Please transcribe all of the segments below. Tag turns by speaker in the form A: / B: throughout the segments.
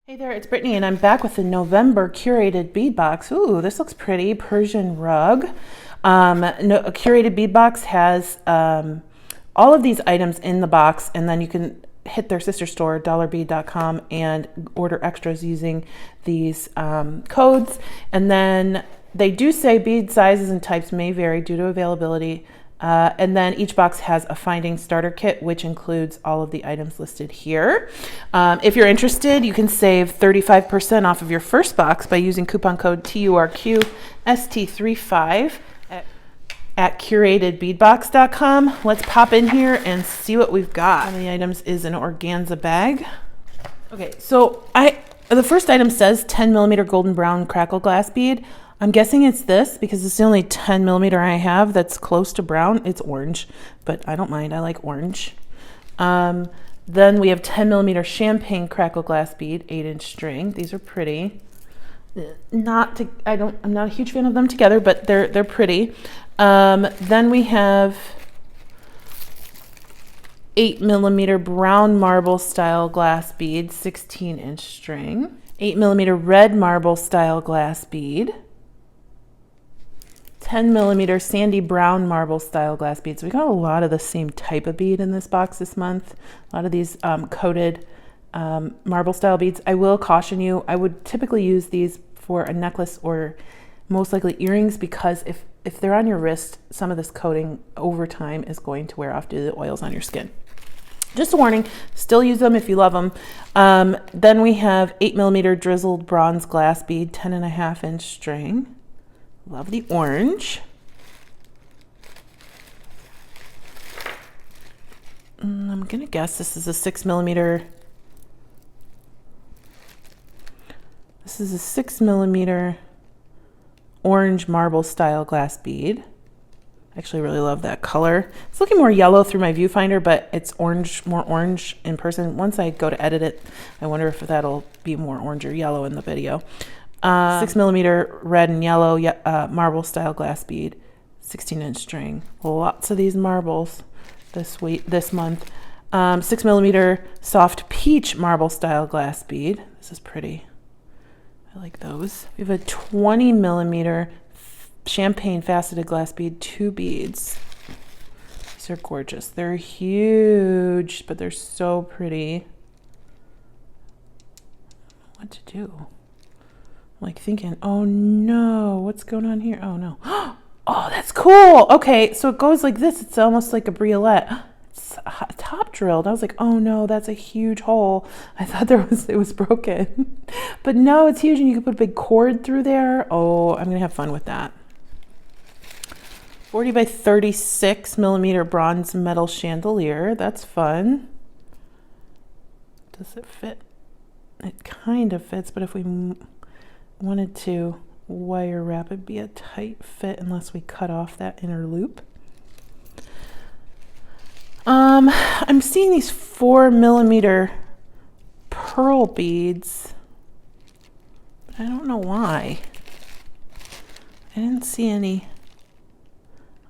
A: Hey there, it's Brittany, and I'm back with the November Curated Bead Box. Ooh, this looks pretty. Persian rug. A Curated Bead Box has all of these items in the box, and then you can hit their sister store, dollarbead.com, and order extras using these codes. And then they do say bead sizes and types may vary due to availability. And then each box has a finding starter kit, which includes all of the items listed here. If you're interested, you can save 35% off of your first box by using coupon code TURQST35 at curatedbeadbox.com. Let's pop in here and see what we've got. One of the items is an organza bag. Okay, so the first item says 10 millimeter golden brown crackle glass bead. I'm guessing it's this because it's the only 10 millimeter I have that's close to brown. It's orange, but I don't mind. I like orange. Then we have 10 millimeter champagne crackle glass bead, 8-inch string. These are pretty. I'm not a huge fan of them together, but they're pretty. Then we have 8 millimeter brown marble style glass bead, 16-inch string. 8 millimeter red marble style glass bead. 10 millimeter sandy brown marble style glass beads. So we got a lot of the same type of bead in this box this month. A lot of these coated marble style beads. I will caution you, I would typically use these for a necklace or most likely earrings, because if they're on your wrist, some of this coating over time is going to wear off due to the oils on your skin. Just a warning, still use them if you love them. Then we have 8 millimeter drizzled bronze glass bead, 10.5-inch string. Love the orange. I'm gonna guess this is a 6 millimeter. This is a 6 millimeter orange marble style glass bead. I actually really love that color. It's looking more yellow through my viewfinder, but it's orange, more orange in person. Once I go to edit it, I wonder if that'll be more orange or yellow in the video. 6 millimeter red and yellow marble style glass bead, 16-inch string. Lots of these marbles this month. 6 millimeter soft peach marble style glass bead. This is pretty. I like those. We have a 20 millimeter champagne faceted glass bead, 2 beads. These are gorgeous. They're huge, but they're so pretty. What to do? Like thinking, oh no, what's going on here? Oh no. Oh, that's cool. Okay, so it goes like this. It's almost like a briolette. It's top drilled. I was like, oh no, that's a huge hole. I thought it was broken. But no, it's huge, and you can put a big cord through there. Oh, I'm gonna have fun with that. 40 by 36 millimeter bronze metal chandelier. That's fun. Does it fit? It kind of fits, but if we wanted to wire wrap, it'd be a tight fit unless we cut off that inner loop. I'm seeing these 4 millimeter pearl beads, but I don't know why. I didn't see any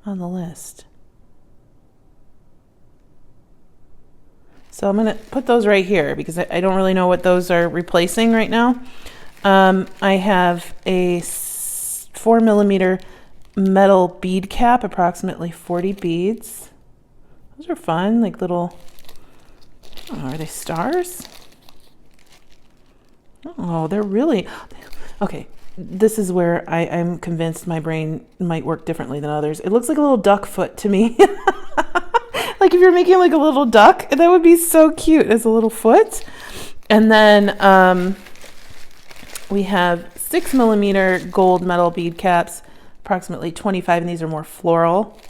A: on the list. So I'm gonna put those right here because I don't really know what those are replacing right now. I have a 4 millimeter metal bead cap, approximately 40 beads. Those are fun, like little, oh, are they stars? Oh, they're really, okay. This is where I'm convinced my brain might work differently than others. It looks like a little duck foot to me. Like if you're making like a little duck, that would be so cute as a little foot. And then, we have 6 millimeter gold metal bead caps, approximately 25, and these are more floral.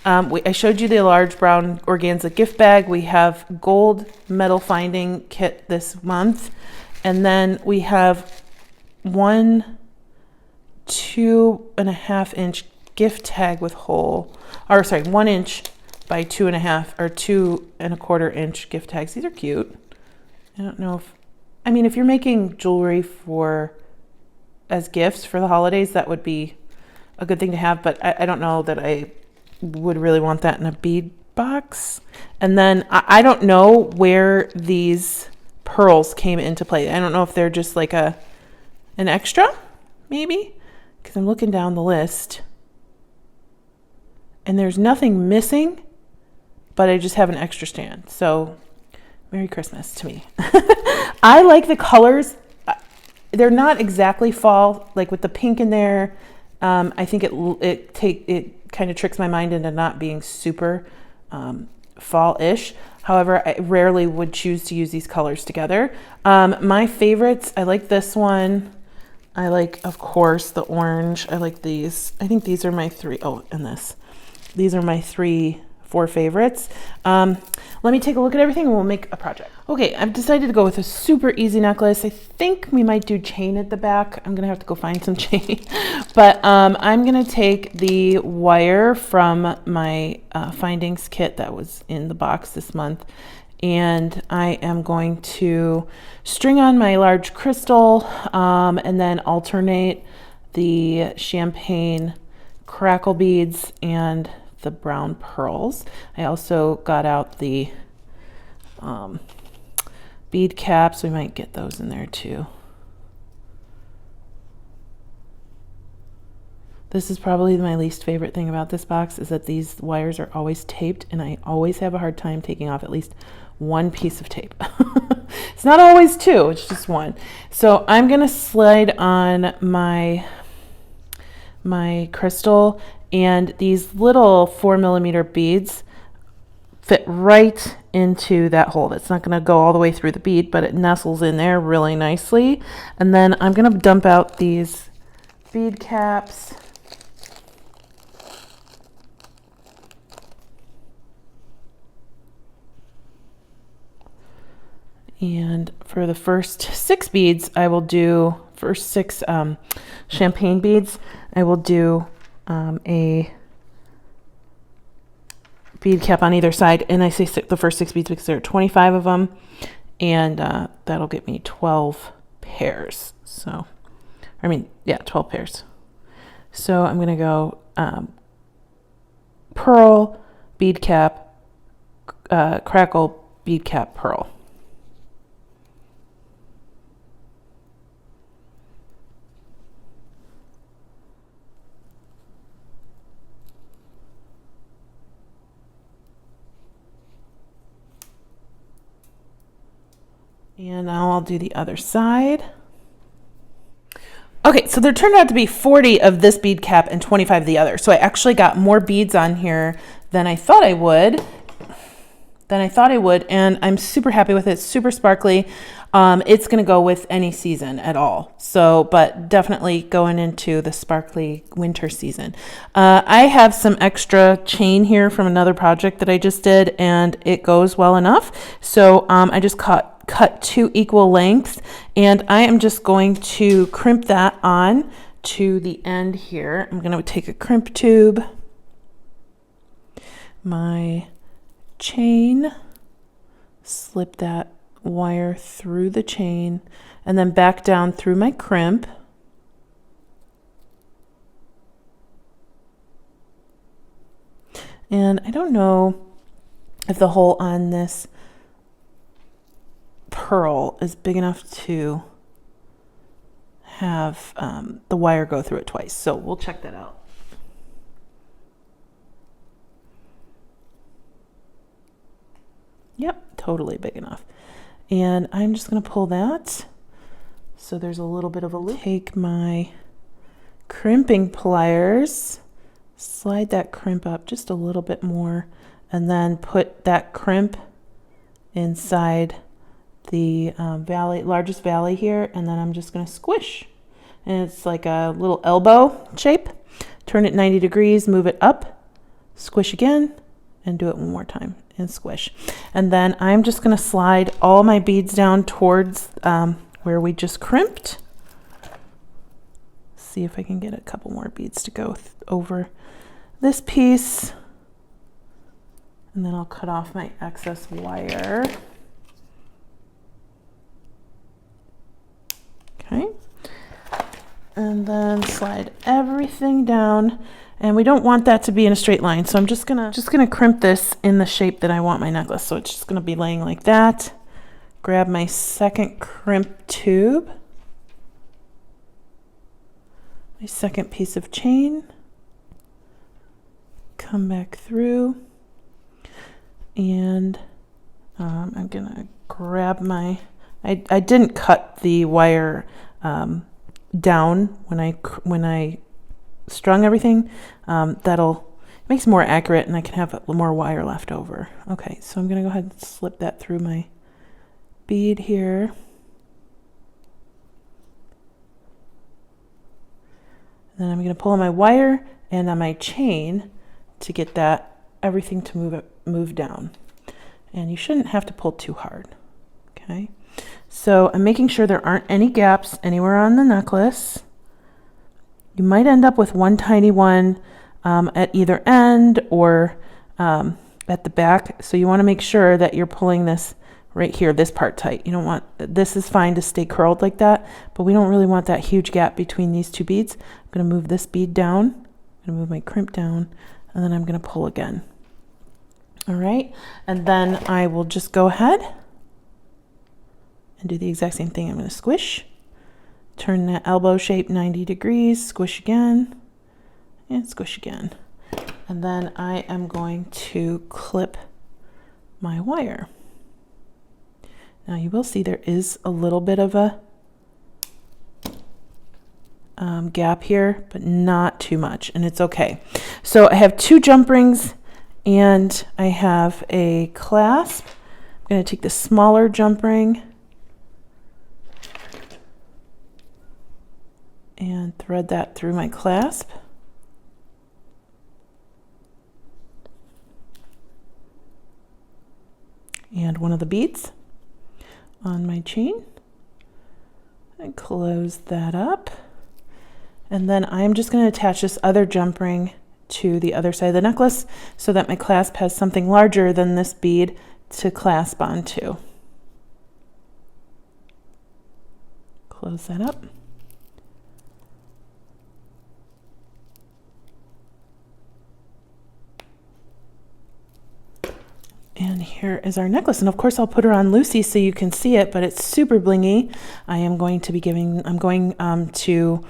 A: I showed you the large brown organza gift bag. We have gold metal finding kit this month. And then we have 1 2.5-inch gift tag with hole, or sorry, 1 inch by 2.5 or 2.25 inch gift tags. These are cute. I don't know if you're making jewelry as gifts for the holidays, that would be a good thing to have, but I don't know that I would really want that in a bead box. And then I don't know where these pearls came into play. I don't know if they're just like an extra, maybe, because I'm looking down the list and there's nothing missing, but I just have an extra stand. So Merry Christmas to me. I like the colors. They're not exactly fall, like with the pink in there. I think it kind of tricks my mind into not being super fall-ish. However, I rarely would choose to use these colors together. My favorites, I like this one. I like, of course, the orange. I like these. I think these are my three. Oh, and this. These are my 4 favorites. Let me take a look at everything and we'll make a project. Okay, I've decided to go with a super easy necklace. I think we might do chain at the back. I'm gonna have to go find some chain. But I'm gonna take the wire from my findings kit that was in the box this month. And I am going to string on my large crystal and then alternate the champagne crackle beads and the brown pearls. I also got out the bead caps. We might get those in there too. This is probably my least favorite thing about this box, is that these wires are always taped and I always have a hard time taking off at least one piece of tape. It's not always 2, it's just 1. So I'm gonna slide on my crystal, and these little 4mm beads fit right into that hole. It's not going to go all the way through the bead, but it nestles in there really nicely. And then I'm going to dump out these bead caps. And for the first 6 beads, I will do, first 6 champagne beads, I will do a bead cap on either side. And I say the first 6 beads because there are 25 of them. And that'll get me 12 pairs. So, I mean, yeah, 12 pairs. So I'm going to go pearl, bead cap, crackle, bead cap, pearl. And now I'll do the other side. Okay, so there turned out to be 40 of this bead cap and 25 of the other. So I actually got more beads on here than I thought I would. And I'm super happy with it. Super sparkly. It's going to go with any season at all. So, but definitely going into the sparkly winter season. I have some extra chain here from another project that I just did, and it goes well enough. So I just cut 2 equal lengths, and I am just going to crimp that on to the end here. I'm going to take a crimp tube, my chain, slip that wire through the chain, and then back down through my crimp. And I don't know if the hole on this pearl is big enough to have the wire go through it twice. So we'll check that out. Yep, totally big enough. And I'm just going to pull that. So there's a little bit of a loop. Take my crimping pliers, slide that crimp up just a little bit more, and then put that crimp inside the largest valley here, and then I'm just going to squish. And it's like a little elbow shape. Turn it 90 degrees, move it up, squish again, and do it one more time and squish. And then I'm just going to slide all my beads down towards where we just crimped. See if I can get a couple more beads to go over this piece. And then I'll cut off my excess wire. Okay. And then slide everything down. And we don't want that to be in a straight line, so I'm just gonna crimp this in the shape that I want my necklace. So it's just gonna be laying like that. grab my second crimp tube, my second piece of chain, come back through, and I'm gonna grab my, I didn't cut the wire down when I strung everything. Makes it more accurate, and I can have more wire left over. Okay, so I'm gonna go ahead and slip that through my bead here. Then I'm gonna pull on my wire and on my chain to get everything to move down. And you shouldn't have to pull too hard. Okay, so I'm making sure there aren't any gaps anywhere on the necklace. You might end up with one tiny one at either end or at the back. So you want to make sure that you're pulling this right here, this part tight. You don't want, this is fine to stay curled like that, but we don't really want that huge gap between these two beads. I'm going to move this bead down. I'm going to move my crimp down, and then I'm going to pull again. All right, and then I will just go ahead and do the exact same thing. I'm going to squish, turn that elbow shape 90 degrees, squish again, and squish again. And then I am going to clip my wire. Now you will see there is a little bit of a gap here, but not too much, and it's okay. So I have 2 jump rings and I have a clasp. I'm going to take the smaller jump ring and thread that through my clasp. And one of the beads on my chain, and close that up. And then I'm just going to attach this other jump ring to the other side of the necklace so that my clasp has something larger than this bead to clasp onto. Close that up. And here is our necklace. And of course I'll put her on Lucy so you can see it, but it's super blingy. I'm going to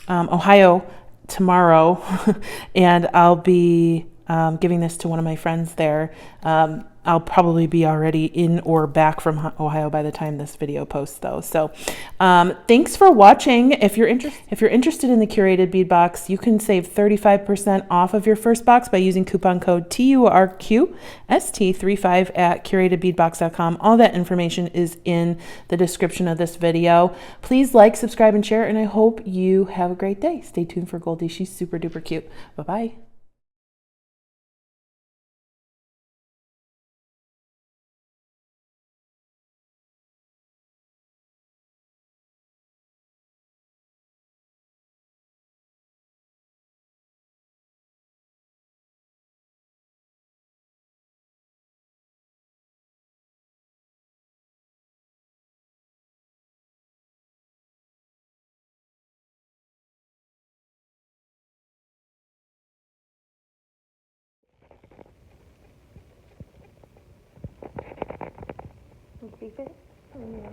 A: Ohio tomorrow and I'll be giving this to one of my friends there. I'll probably be already in or back from Ohio by the time this video posts though. So thanks for watching. If you're interested in the curated bead box, you can save 35% off of your first box by using coupon code TURQST35 at curatedbeadbox.com. All that information is in the description of this video. Please like, subscribe, and share, and I hope you have a great day. Stay tuned for Goldie. She's super duper cute. Bye-bye.
B: Keep it. Yeah.